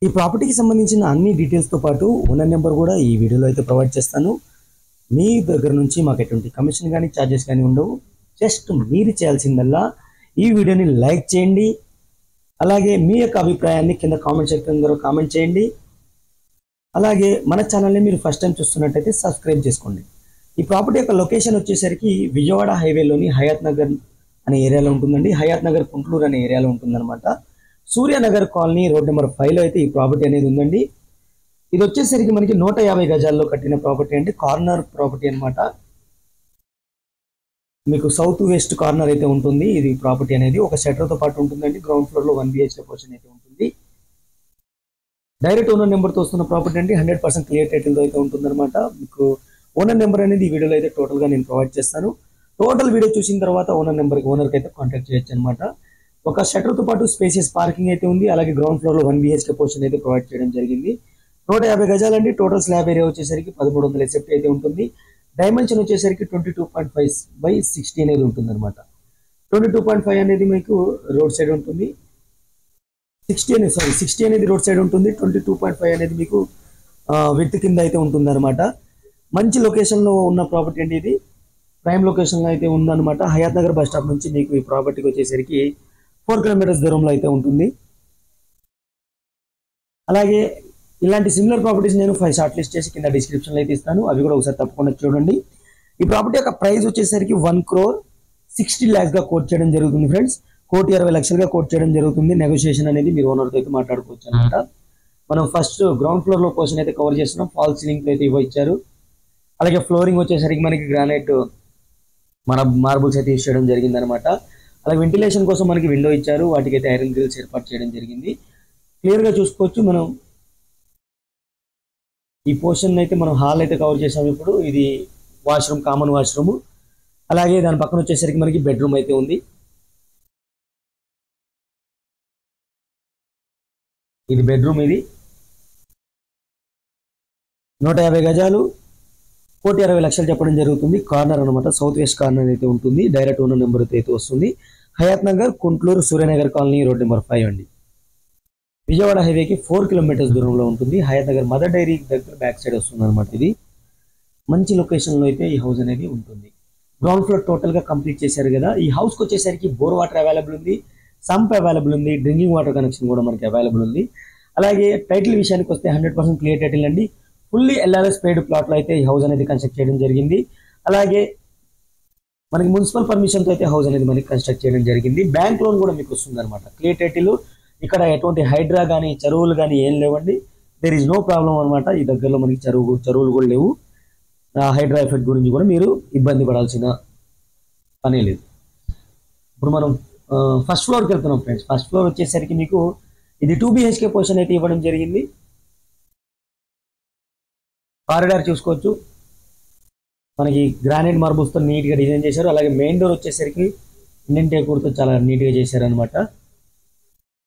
ఈ ప్రాపర్టీకి సంబంధించిన అన్ని డీటెయిల్స్తో పాటు ఓనర్ నెంబర్ కూడా ఈ వీడియోలో అయితే ప్రొవైడ్ చేస్తాను. మీ దగ్గర నుంచి మాకు ఎటువంటి కమిషన్ కానీ ఛార్జెస్ కానీ ఉండవు. జస్ట్ మీరు చేయాల్సిందల్లా ఈ వీడియోని లైక్ చేయండి. అలాగే మీ యొక్క అభిప్రాయాన్ని కింద కామెంట్ సెక్షన్లో కామెంట్ చేయండి. అలాగే మన ఛానల్ని మీరు ఫస్ట్ టైం చూస్తున్నట్టయితే సబ్స్క్రైబ్ చేసుకోండి. ఈ ప్రాపర్టీ యొక్క లొకేషన్ వచ్చేసరికి విజయవాడ హైవేలోని హయాత్ నగర్ అనే ఏరియాలో ఉంటుందండి. హయాత్ నగర్ కుంట్లూరు అనే ఏరియాలో ఉంటుందన్నమాట. సూర్యనగర్ కాలనీ రోడ్ నెంబర్ 5లో అయితే ఈ ప్రాపర్టీ అనేది ఉందండి. ఇది వచ్చేసరికి మనకి 150 గజాల్లో కట్టిన ప్రాపర్టీ అండి. కార్నర్ ప్రాపర్టీ అనమాట. మీకు సౌత్ వెస్ట్ కార్నర్ అయితే ఉంటుంది ఇది ప్రాపర్టీ అనేది. ఒక షట్టర్తో పాటు ఉంటుందండి. గ్రౌండ్ ఫ్లోర్లో 1 BHK పోర్షన్ అయితే ఉంటుంది. డైరెక్ట్ ఓనర్ నెంబర్తో వస్తున్న ప్రాపర్టీ అండి. 100% క్లియర్ టైటిల్తో అయితే ఉంటుందన్నమాట. మీకు ఓనర్ నెంబర్ అనేది ఈ వీడియోలో అయితే టోటల్గా నేను ప్రొవైడ్ చేస్తాను. టోటల్ వీడియో చూసిన తర్వాత ఓనర్కి అయితే కాంటాక్ట్ చేయొచ్చు అనమాట. ఒక షట్టర్తో పాటు స్పేసియస్ పార్కింగ్ అయితే ఉంది. అలాగే గ్రౌండ్ ఫ్లోర్లో 1 BHK పోర్షన్ అయితే ప్రొవైడ్ చేయడం జరిగింది. 150 గజాలండి. టోటల్ స్లాబ్ ఏరియా వచ్చేసరికి 1300 SFT అయితే ఉంటుంది. డైమెన్షన్ వచ్చేసరికి 22.5/60 అనేది ఉంటుంది అనమాట. 22.5 అనేది మీకు రోడ్ సైడ్ ఉంటుంది. 60 అనేది రోడ్ సైడ్ ఉంటుంది. 22.5 అనేది మీకు విడ్త్ కింద అయితే ఉంటుంది అనమాట. మంచి లొకేషన్లో ఉన్న ప్రాపర్టీ అండి. ఇది ప్రైమ్ లొకేషన్లో అయితే ఉందన్నమాట. హయాత్ నగర్ బస్ స్టాప్ నుంచి మీకు ఈ ప్రాపర్టీకి వచ్చేసరికి 4 కిలోమీటర్స్ దూరంలో అయితే ఉంటుంది. అలాగే ఇలాంటి సిమిలర్ ప్రాపర్టీస్ నేను 5 షార్ట్ లిస్ట్ చేసి కింద డిస్క్రిప్షన్లో అయితే ఇస్తాను. అవి కూడా ఒకసారి తప్పకుండా చూడండి. ఈ ప్రాపర్టీ యొక్క ప్రైస్ వచ్చేసరికి 1,60 lakhs కోట్ చేయడం జరుగుతుంది ఫ్రెండ్స్. 1,20,00,000 కోట్ చేయడం జరుగుతుంది. నెగోషియేషన్ అనేది మీరు ఓనర్తో అయితే మాట్లాడుకోవచ్చు అనమాట. మనం ఫస్ట్ గ్రౌండ్ ఫ్లోర్లో పోర్షన్ అయితే కవర్ చేస్తున్నాం. ఫాల్ సీలింగ్ అయితే ఇచ్చారు. అలాగే ఫ్లోరింగ్ వచ్చేసరికి మనకి గ్రానైట్ మార్బుల్స్ అయితే యూస్ చేయడం జరిగింది అనమాట. అలాగే వెంటిలేషన్ కోసం మనకి విండో ఇచ్చారు. వాటికి అయితే ఐరన్ గ్రిల్స్ ఏర్పాటు చేయడం జరిగింది. క్లియర్గా చూసుకోవచ్చు. మనం ఈ పోర్షన్ అయితే మనం హాల్ అయితే కవర్ చేసాము. ఇప్పుడు ఇది వాష్రూమ్, కామన్ వాష్రూమ్. అలాగే దాని పక్కన వచ్చేసరికి మనకి బెడ్రూమ్ అయితే ఉంది. ఇది బెడ్రూమ్. ఇది 150 గజాలు 1,60,00,000 చెప్పడం జరుగుతుంది. కార్నర్ అనమాట. సౌత్ వెస్ట్ కార్నర్ అయితే ఉంటుంది. డైరెక్ట్ ఓనర్ నెంబర్ అయితే వస్తుంది. Hayat Nagar Kuntloor Suryanagar colony road number 5 అండి. విజయవాడ హైవేకి 4 కిలోమీటర్స్ దూరంలో ఉంటుంది. హయాత్ నగర్ మదర్ డైరీ దగ్గర బ్యాక్ సైడ్ వస్తుంది అనమాట. ఇది మంచి లొకేషన్లో అయితే ఈ హౌస్ అనేది ఉంటుంది. గ్రౌండ్ ఫ్లోర్ టోటల్గా కంప్లీట్ చేశారు కదా. ఈ హౌస్కి వచ్చేసరికి బోర్ వాటర్ అవైలబుల్ ఉంది, సంప్ అవైలబుల్ ఉంది, డ్రింకింగ్ వాటర్ కనెక్షన్ కూడా మనకి అవైలబుల్ ఉంది. అలాగే టైటిల్ విషయానికి వస్తే 100% క్లియర్ టైటిల్ అండి. ఫుల్లీ LRS పెయిడ్ ప్లాట్లో అయితే ఈ హౌస్ అనేది కన్స్ట్రక్ట్ చేయడం జరిగింది. అలాగే మనకి మున్సిపల్ పర్మిషన్తో అయితే హౌస్ అనేది మనకి కన్స్ట్రక్ట్ చేయడం జరిగింది. బ్యాంక్ లోన్ కూడా మీకు వస్తుంది అనమాట. Clear title. ఇక్కడ ఎటువంటి హైడ్రా కానీ చెరువులు కానీ ఏం లేవండి. దేర్ ఈజ్ నో ప్రాబ్లం అనమాట. ఈ దగ్గరలో మనకి చెరువులు కూడా లేవు. హైడ్రా ఎఫెక్ట్ గురించి కూడా మీరు ఇబ్బంది పడాల్సిన పనే లేదు. ఇప్పుడు మనం ఫస్ట్ ఫ్లోర్కి వెళ్తున్నాం ఫ్రెండ్స్. ఫస్ట్ ఫ్లోర్ వచ్చేసరికి మీకు ఇది 2 BHK పోర్షన్ అయితే ఇవ్వడం జరిగింది. కారిడార్ చూసుకోవచ్చు. మనకి గ్రానైట్ మార్బుల్స్తో నీట్గా డిజైన్ చేశారు. అలాగే మెయిన్ డోర్ వచ్చేసరికి ఇండియన్ టేక్వుడ్తో చాలా నీట్గా చేశారు అనమాట.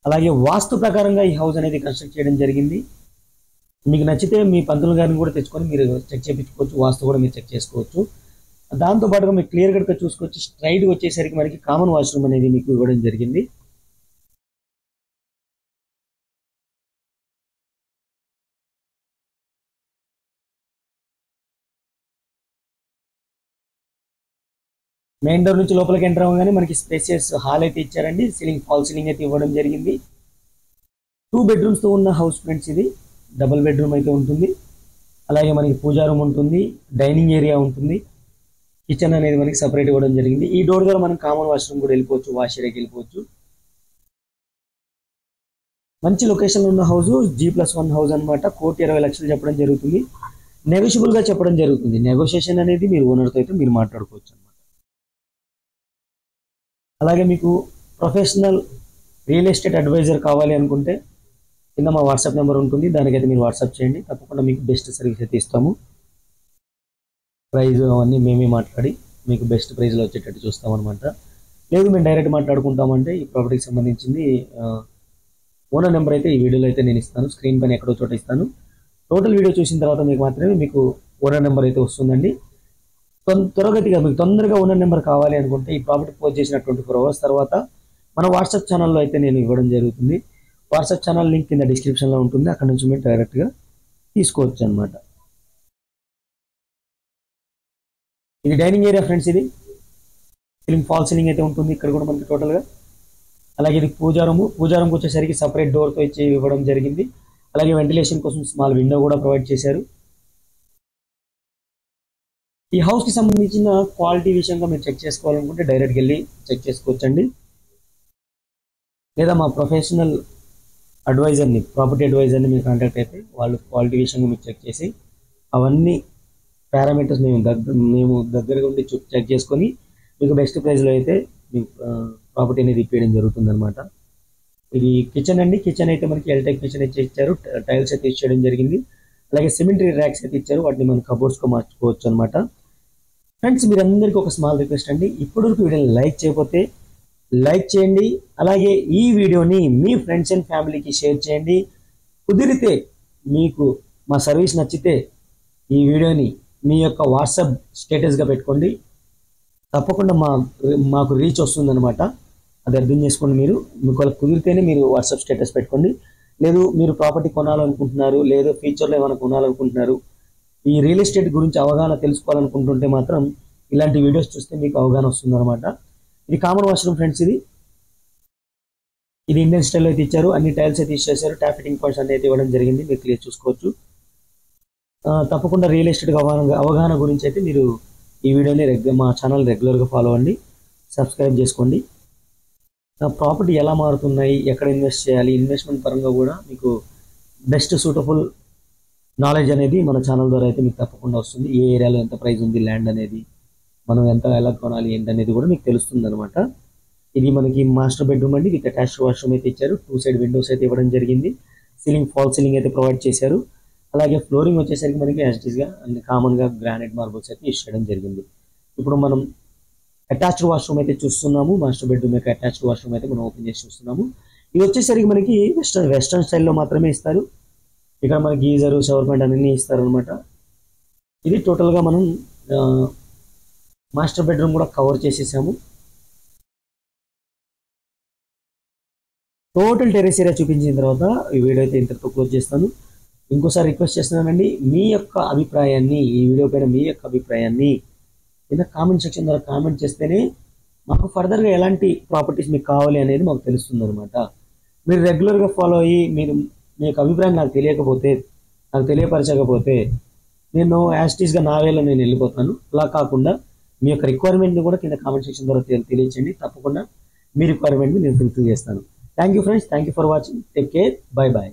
అలాగే వాస్తు ప్రకారంగా ఈ హౌస్ అనేది కన్స్ట్రక్ట్ చేయడం జరిగింది. మీకు నచ్చితే మీ పంతులు గారిని కూడా తెచ్చుకొని మీరు చెక్ చేయించుకోవచ్చు. వాస్తు కూడా మీరు చెక్ చేసుకోవచ్చు. దాంతోపాటుగా మీకు క్లియర్ కట్గా చూసుకోవచ్చు. స్ట్రైట్గా వచ్చేసరికి మనకి కామన్ వాష్రూమ్ అనేది మీకు ఇవ్వడం జరిగింది. మెయిన్ డోర్ నుంచి లోపలికి ఎంటర్ అవ్వగానే మనకి స్పేసియస్ హాల్ అయితే ఇచ్చారండి. ఫాల్ సీలింగ్ అయితే ఇవ్వడం జరిగింది. 2 bedrooms ఉన్న హౌస్ ఫ్రెండ్స్. ఇది డబుల్ బెడ్రూమ్ అయితే ఉంటుంది. అలాగే మనకి పూజా రూమ్ ఉంటుంది, డైనింగ్ ఏరియా ఉంటుంది, కిచెన్ అనేది మనకి సపరేట్ ఇవ్వడం జరిగింది. ఈ డోర్ ద్వారా మనం కామన్ వాష్రూమ్ కూడా వెళ్ళిపోవచ్చు, వాష్ ఏరియాకి వెళ్ళిపోవచ్చు. మంచి లొకేషన్లో ఉన్న హౌస్ G+1 హౌస్ అనమాట. 1,20,00,000 చెప్పడం జరుగుతుంది. నెగోషియబుల్గా చెప్పడం జరుగుతుంది. నెగోషియేషన్ అనేది మీరు ఓనర్తో అయితే మీరు మాట్లాడుకోవచ్చు అనమాట. అలాగే మీకు ప్రొఫెషనల్ రియల్ ఎస్టేట్ అడ్వైజర్ కావాలి అనుకుంటే కింద మా వాట్సాప్ నెంబర్ ఉంటుంది. దానికైతే మీరు వాట్సాప్ చేయండి. తప్పకుండా మీకు బెస్ట్ సర్వీస్ అయితే ఇస్తాము. ప్రైజ్ అవన్నీ మేమే మాట్లాడి మీకు బెస్ట్ ప్రైజ్లో వచ్చేటట్టు చూస్తామన్నమాట. లేదు మేము డైరెక్ట్ మాట్లాడుకుంటామంటే ఈ ప్రాపర్టీకి సంబంధించింది ఓనర్ నెంబర్ అయితే ఈ వీడియోలో అయితే నేను ఇస్తాను. స్క్రీన్ పైన ఎక్కడో చోట ఇస్తాను. టోటల్ వీడియో చూసిన తర్వాత మీకు మాత్రమే మీకు ఓనర్ నెంబర్ అయితే వస్తుందండి. త్వరగతిగా మీకు తొందరగా ఓనర్ నెంబర్ కావాలి అనుకుంటే ఈ ప్రాపర్టీ పోస్ట్ చేసిన 24 hours తర్వాత మన వాట్సాప్ ఛానల్లో అయితే నేను ఇవ్వడం జరుగుతుంది. వాట్సాప్ ఛానల్ లింక్ కింద డిస్క్రిప్షన్లో ఉంటుంది, అక్కడ నుంచి మీరు డైరెక్ట్గా తీసుకోవచ్చు అనమాట. ఇది డైనింగ్ ఏరియా ఫ్రెండ్స్. ఇది సీలింగ్ ఫాల్ సీలింగ్ అయితే ఉంటుంది ఇక్కడ కూడా మనకి టోటల్గా. అలాగే ఇది పూజారూమ్కి వచ్చేసరికి సపరేట్ డోర్తో ఇచ్చి ఇవ్వడం జరిగింది. అలాగే వెంటిలేషన్ కోసం స్మాల్ విండో కూడా ప్రొవైడ్ చేశారు. ఈ హౌస్కి సంబంధించిన క్వాలిటీ విషయంగా మీరు చెక్ చేసుకోవాలనుకుంటే డైరెక్ట్గా వెళ్ళి చెక్ చేసుకోవచ్చండి. లేదా మా ప్రొఫెషనల్ అడ్వైజర్ని, ప్రాపర్టీ అడ్వైజర్ని మీరు కాంటాక్ట్ అయితే వాళ్ళు క్వాలిటీ విషయంగా మీరు చెక్ చేసి అవన్నీ పారామీటర్స్ మేము దగ్గరగా ఉండి చెక్ చేసుకొని మీకు బెస్ట్ ప్రైస్లో అయితే మీకు ప్రాపర్టీ అనేది ఇప్పించడం జరుగుతుంది అనమాట. ఇది కిచెన్ అండి. కిచెన్ అయితే మనకి ఎల్టైప్ కిచెన్ అయితే ఇచ్చారు, టైల్స్ అయితే ఇచ్చేయడం జరిగింది. అలాగే సిమెంటరీ ర్యాక్స్ అయితే ఇచ్చారు, వాటిని మనం కబోర్డ్స్గా మార్చుకోవచ్చు అనమాట. ఫ్రెండ్స్, మీరందరికీ ఒక స్మాల్ రిక్వెస్ట్ అండి, ఇప్పటివరకు వీడియోని లైక్ చేయకపోతే లైక్ చేయండి. అలాగే ఈ వీడియోని మీ ఫ్రెండ్స్ అండ్ ఫ్యామిలీకి షేర్ చేయండి. కుదిరితే మీకు మా సర్వీస్ నచ్చితే ఈ వీడియోని మీ యొక్క వాట్సాప్ స్టేటస్గా పెట్టుకోండి. తప్పకుండా మాకు రీచ్ వస్తుందన్నమాట. అది అర్థం చేసుకోండి. మీకు కుదిరితేనే మీరు వాట్సాప్ స్టేటస్ పెట్టుకోండి. లేదు మీరు ప్రాపర్టీ కొనాలనుకుంటున్నారు, లేదు ఫ్యూచర్లో ఏమైనా కొనాలనుకుంటున్నారు, ఈ రియల్ ఎస్టేట్ గురించి అవగాహన తెలుసుకోవాలనుకుంటుంటే మాత్రం ఇలాంటి వీడియోస్ చూస్తే మీకు అవగాహన వస్తుందన్నమాట. ఇది కామన్ వాష్రూమ్ ఫ్రెండ్స్. ఇది ఇండియన్ స్టైల్లో అయితే ఇచ్చారు. అన్ని టైల్స్ అయితే ఇచ్చేసారు. ట్యాప్ ఫిట్టింగ్ పాయింట్స్ అన్ని అయితే ఇవ్వడం జరిగింది. మీరు క్లియర్ చూసుకోవచ్చు. తప్పకుండా రియల్ ఎస్టేట్ అవగాహన గురించి అయితే మీరు ఈ వీడియోని మా ఛానల్ రెగ్యులర్గా ఫాలో అవ్వండి, సబ్స్క్రైబ్ చేసుకోండి. ప్రాపర్టీ ఎలా మారుతున్నాయి, ఎక్కడ ఇన్వెస్ట్ చేయాలి, ఇన్వెస్ట్మెంట్ పరంగా కూడా మీకు బెస్ట్ సూటబుల్ నాలెడ్జ్ అనేది మన ఛానల్ ద్వారా అయితే మీకు తప్పకుండా వస్తుంది. ఏ ఏరియాలో ఎంత ప్రైస్ ఉంది ల్యాండ్ అనేది, మనం ఎలా కొనాలి ఏంటనేది కూడా మీకు తెలుస్తుంది అనమాట. ఇది మనకి మాస్టర్ బెడ్రూమ్ అండి. విత్ అటాచ్డ్ వాష్రూమ్ అయితే ఇచ్చారు. 2 సైడ్ విండోస్ అయితే ఇవ్వడం జరిగింది. సీలింగ్ ఫాల్ సీలింగ్ అయితే ప్రొవైడ్ చేశారు. అలాగే ఫ్లోరింగ్ వచ్చేసరికి మనకి యాస్టీస్గా అన్ని కామన్గా గ్రానైట్ మార్బుల్స్ అయితే యూస్ చేయడం జరిగింది. ఇప్పుడు మనం అటాచ్డ్ వాష్రూమ్ అయితే చూస్తున్నాము. మాస్టర్ బెడ్రూమ్ యొక్క అటాచ్డ్ వాష్రూమ్ అయితే మనం ఓపెన్ చేసి చూస్తున్నాము. ఇది వచ్చేసరికి మనకి వెస్టర్న్ స్టైల్లో మాత్రమే ఇస్తారు. ఇక్కడ మనకి గీజరు, షవర్ పాయింట్ అన్నీ ఇస్తారు అనమాట. ఇది టోటల్గా మనం మాస్టర్ బెడ్రూమ్ కూడా కవర్ చేసేసాము. టోటల్ టెరెస్ ఏరియా చూపించిన తర్వాత ఈ వీడియో అయితే ఇంతతో క్లోజ్ చేస్తాను. ఇంకోసారి రిక్వెస్ట్ చేస్తున్నానండి, మీ యొక్క అభిప్రాయాన్ని, ఈ వీడియో పైన మీ యొక్క అభిప్రాయాన్ని కింద కామెంట్ సెక్షన్ ద్వారా కామెంట్ చేస్తేనే మాకు ఫర్దర్గా ఎలాంటి ప్రాపర్టీస్ మీకు కావాలి అనేది మాకు తెలుస్తుంది అనమాట. మీరు రెగ్యులర్గా ఫాలో అయ్యి మీ యొక్క అభిప్రాయం నాకు తెలియపరచకపోతే నేను యాస్టీస్గా నా వేలో నేను వెళ్ళిపోతాను. అలా కాకుండా మీ యొక్క రిక్వైర్మెంట్ని కూడా కింద కామెంట్ సెక్షన్ ద్వారా తెలియచేయండి. తప్పకుండా మీ రిక్వైర్మెంట్ని నేను ఫుల్ఫిల్ చేస్తాను. Thank you friends. Thank you for watching. Take care. Bye bye.